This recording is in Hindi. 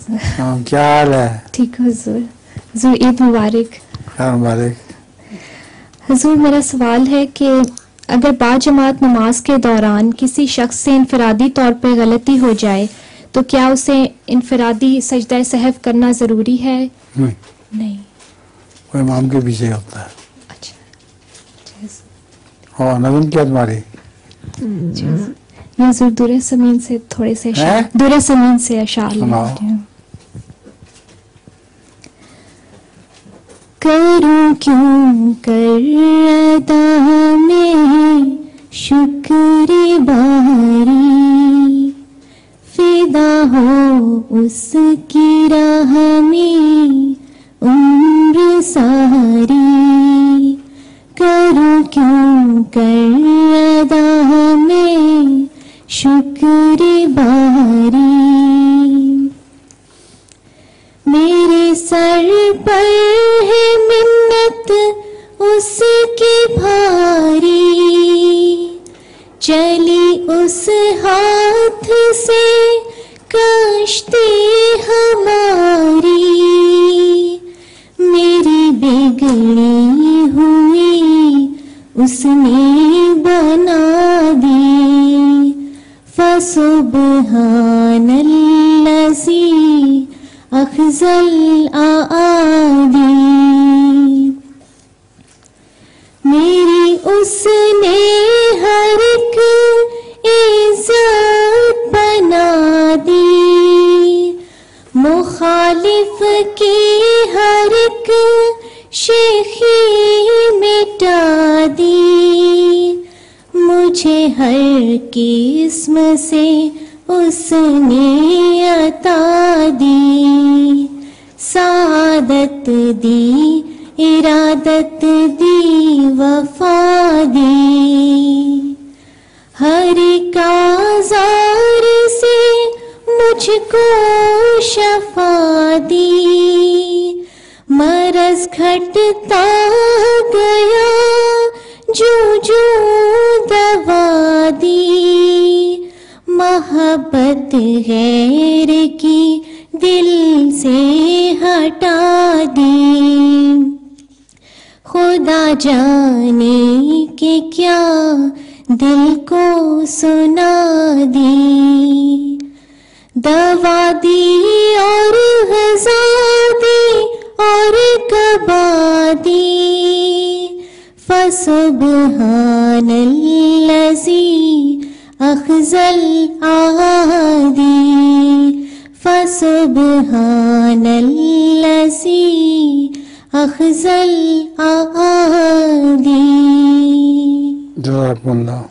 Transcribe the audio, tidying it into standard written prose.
क्या हाल है? ठीक है हुजूर। हुजूर ईद मुबारक। मुबारक। हुजूर मेरा सवाल है कि अगर बाजमात नमाज के दौरान किसी शख्स से इनफरादी तौर पर गलती हो जाए तो क्या उसे इनफरादी सजदा सहव करना ज़रूरी है? नहीं, वो इमाम के पीछे होता है। अच्छा। और नज़म क्या तुम्हारी? हुजूर दूर ज़मीन से थोड़े से दूर ज़मीन से अशार करूं क्यों कर अदा में शुक्र बारी, फिदा हो उसकी राह में उम्र सारी। करूं क्यों कर अदा में शुक्र बारी, मेरे सर पर है मिन्नत उसकी भारी, चली उस हाथ से कश्ती हमारी। मेरी बिगड़ी हुई उसने बना दी, फसुब्हानल्लज़ी अफ़ज़ल आदी। मेरी उसने हर एक इज़्ज़त बना दी, मुखालिफ की हर एक शेखी मिटा दी। मुझे हर किस्म से उसने अता दी, सादत दी, इरादत दी, वफा दी। हर एक आज़ार से मुझको शफा दी, मरज़ घटता गया जो जो दवा दी। मोहब्बत गैर की दिल से हटा दी, खुदा जाने कि क्या दिल को सुना दी। दवा दी और ग़ज़ा दी और कबा दी, फसुब्हानल्लज़ी अफ़ज़ल आदी, फसुब्हानल्लज़ी अफ़ज़ल आदी। जज़ाकुमुल्लाह।